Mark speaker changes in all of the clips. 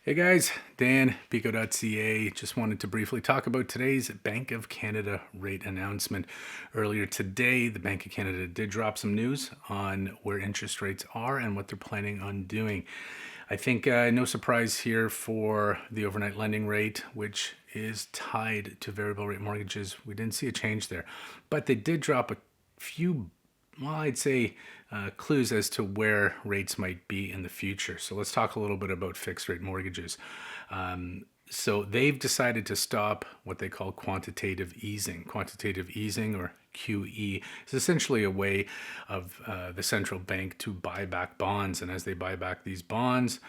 Speaker 1: Hey guys, Dan, Pekoe.ca. Just wanted to briefly talk about today's Bank of Canada rate announcement. Earlier today, the Bank of Canada did drop some news on where interest rates are and what they're planning on doing. I think no surprise here for the overnight lending rate, which is tied to variable rate mortgages. We didn't see a change there, but they did drop a few, well, I'd say clues as to where rates might be in the future. So let's talk a little bit about fixed rate mortgages. So they've decided to stop what they call quantitative easing. Quantitative easing, or QE, is essentially a way of the central bank to buy back bonds. And as they buy back these bonds,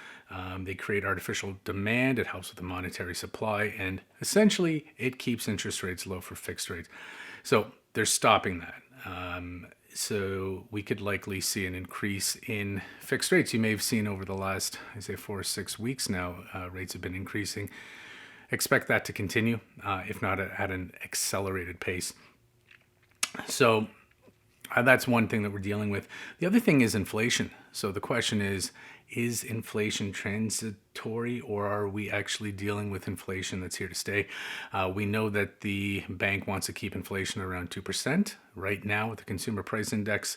Speaker 1: they create artificial demand. It helps with the monetary supply, and essentially it keeps interest rates low for fixed rates. So they're stopping that. So we could likely see an increase in fixed rates. You may have seen over the last, I say, 4 or 6 weeks now, rates have been increasing. Expect that to continue, if not at an accelerated pace. So that's one thing that we're dealing with. The other thing is inflation. So the question is inflation transitory, or are we actually dealing with inflation that's here to stay? We know that the bank wants to keep inflation around 2%. Right now, with the consumer price index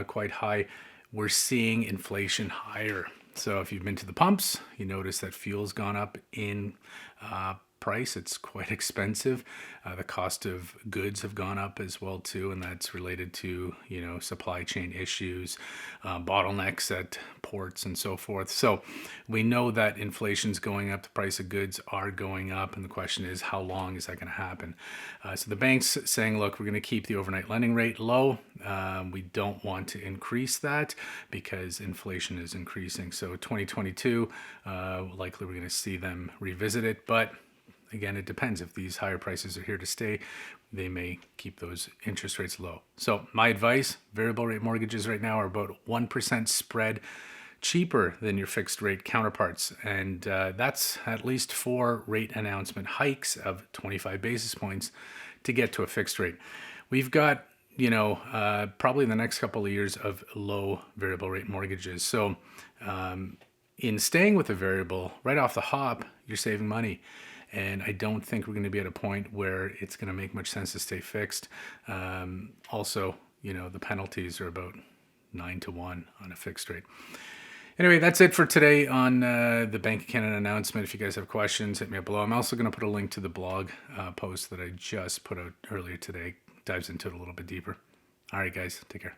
Speaker 1: quite high, we're seeing inflation higher. So if you've been to the pumps, you notice that fuel's gone up in price. It's quite expensive. The cost of goods have gone up as well too, and that's related to supply chain issues, bottlenecks at ports and so forth. So we know that inflation's going up, the price of goods are going up, and the question is, how long is that going to happen? So the bank's saying, look, we're going to keep the overnight lending rate low. We don't want to increase that because inflation is increasing. So 2022, likely we're going to see them revisit it, but again, it depends. If these higher prices are here to stay, they may keep those interest rates low. So my advice, variable rate mortgages right now are about 1% spread cheaper than your fixed rate counterparts. And that's at least 4 rate announcement hikes of 25 basis points to get to a fixed rate. We've got probably the next couple of years of low variable rate mortgages. So in staying with a variable, right off the hop, you're saving money. And I don't think we're going to be at a point where it's going to make much sense to stay fixed. Also, the penalties are about 9-1 on a fixed rate. Anyway, that's it for today on the Bank of Canada announcement. If you guys have questions, hit me up below. I'm also going to put a link to the blog post that I just put out earlier today. Dives into it a little bit deeper. All right, guys, take care.